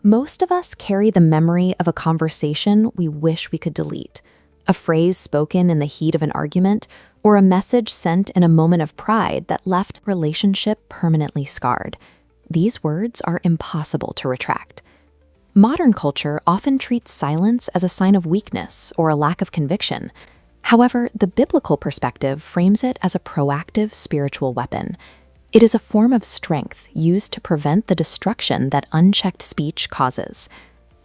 Most of us carry the memory of a conversation we wish we could delete, a phrase spoken in the heat of an argument, or a message sent in a moment of pride that left the relationship permanently scarred. These words are impossible to retract. Modern culture often treats silence as a sign of weakness or a lack of conviction. However, the biblical perspective frames it as a proactive spiritual weapon. It is a form of strength used to prevent the destruction that unchecked speech causes.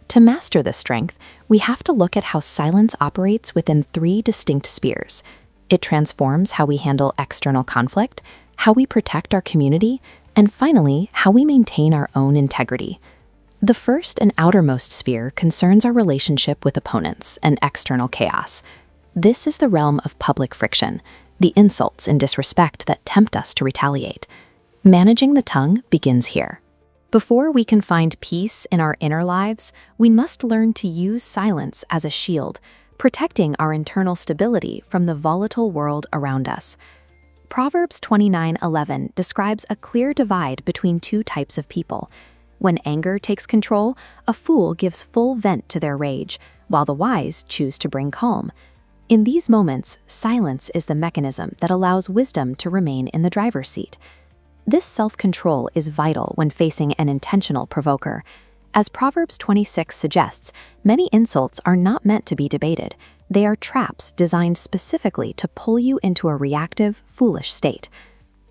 To master this strength, we have to look at how silence operates within 3 distinct spheres. It transforms how we handle external conflict, how we protect our community, and finally, how we maintain our own integrity. The first and outermost sphere concerns our relationship with opponents and external chaos. This is the realm of public friction, the insults and disrespect that tempt us to retaliate. Managing the tongue begins here. Before we can find peace in our inner lives, we must learn to use silence as a shield, protecting our internal stability from the volatile world around us. Proverbs 29:11 describes a clear divide between 2 types of people. When anger takes control, a fool gives full vent to their rage, while the wise choose to bring calm. In these moments, silence is the mechanism that allows wisdom to remain in the driver's seat. This self-control is vital when facing an intentional provoker. As Proverbs 26 suggests, many insults are not meant to be debated. They are traps designed specifically to pull you into a reactive, foolish state.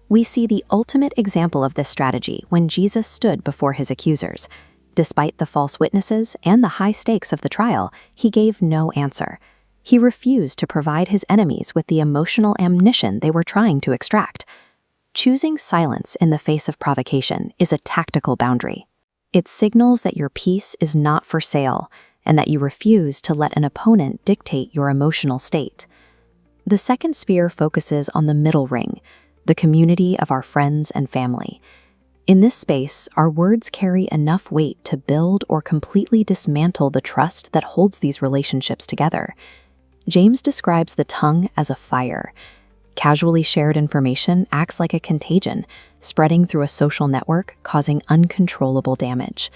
We see the ultimate example of this strategy when Jesus stood before his accusers. Despite the false witnesses and the high stakes of the trial, he gave no answer. He refused to provide his enemies with the emotional ammunition they were trying to extract. Choosing silence in the face of provocation is a tactical boundary. It signals that your peace is not for sale and that you refuse to let an opponent dictate your emotional state. The second sphere focuses on the middle ring, the community of our friends and family. In this space, our words carry enough weight to build or completely dismantle the trust that holds these relationships together. James describes the tongue as a fire. Casually shared information acts like a contagion, spreading through a social network, causing uncontrollable damage.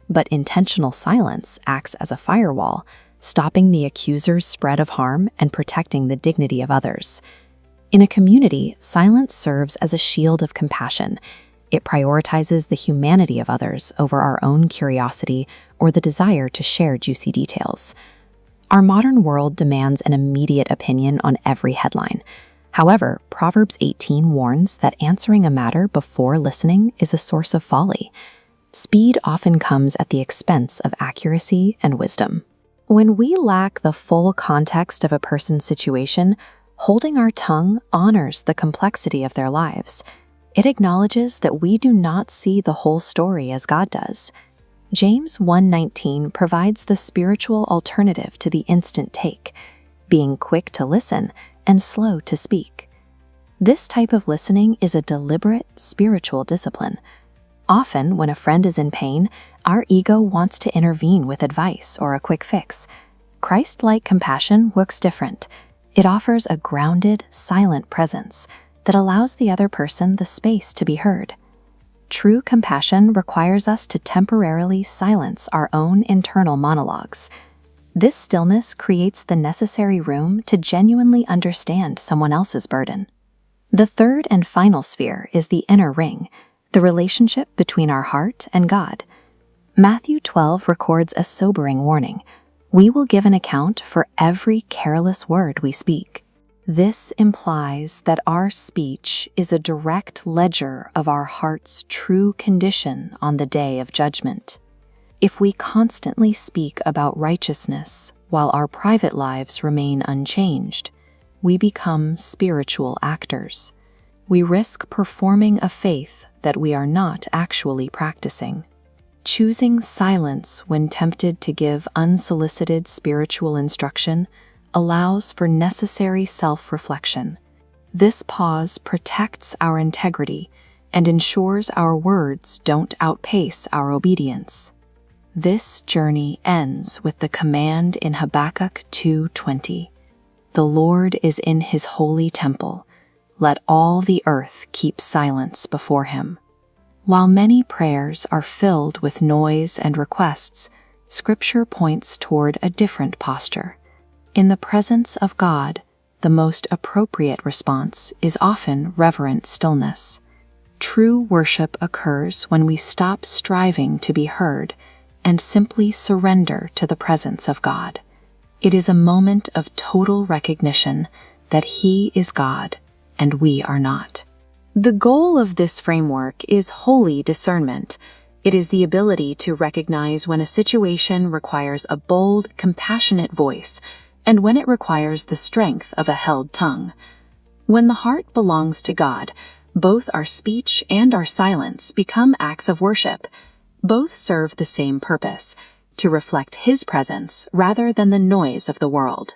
But intentional silence acts as a firewall, stopping the accuser's spread of harm and protecting the dignity of others. In a community, silence serves as a shield of compassion. It prioritizes the humanity of others over our own curiosity or the desire to share juicy details. Our modern world demands an immediate opinion on every headline. However, Proverbs 18 warns that answering a matter before listening is a source of folly. Speed often comes at the expense of accuracy and wisdom. When we lack the full context of a person's situation, holding our tongue honors the complexity of their lives. It acknowledges that we do not see the whole story as God does. James 1:19 provides the spiritual alternative to the instant take, being quick to listen and slow to speak. This type of listening is a deliberate spiritual discipline. Often, when a friend is in pain, our ego wants to intervene with advice or a quick fix. Christ-like compassion works different. It offers a grounded, silent presence that allows the other person the space to be heard. True compassion requires us to temporarily silence our own internal monologues. This stillness creates the necessary room to genuinely understand someone else's burden. The third and final sphere is the inner ring, the relationship between our heart and God. Matthew 12 records a sobering warning. We will give an account for every careless word we speak. This implies that our speech is a direct ledger of our heart's true condition on the day of judgment. If we constantly speak about righteousness while our private lives remain unchanged, we become spiritual actors. We risk performing a faith that we are not actually practicing. Choosing silence when tempted to give unsolicited spiritual instruction allows for necessary self-reflection. This pause protects our integrity and ensures our words don't outpace our obedience. This journey ends with the command in Habakkuk 2:20. The Lord is in his holy temple. Let all the earth keep silence before him. While many prayers are filled with noise and requests, Scripture points toward a different posture. In the presence of God, the most appropriate response is often reverent stillness. True worship occurs when we stop striving to be heard and simply surrender to the presence of God. It is a moment of total recognition that He is God and we are not. The goal of this framework is holy discernment. It is the ability to recognize when a situation requires a bold, compassionate voice and when it requires the strength of a held tongue. When the heart belongs to God, both our speech and our silence become acts of worship. Both serve the same purpose, to reflect His presence rather than the noise of the world.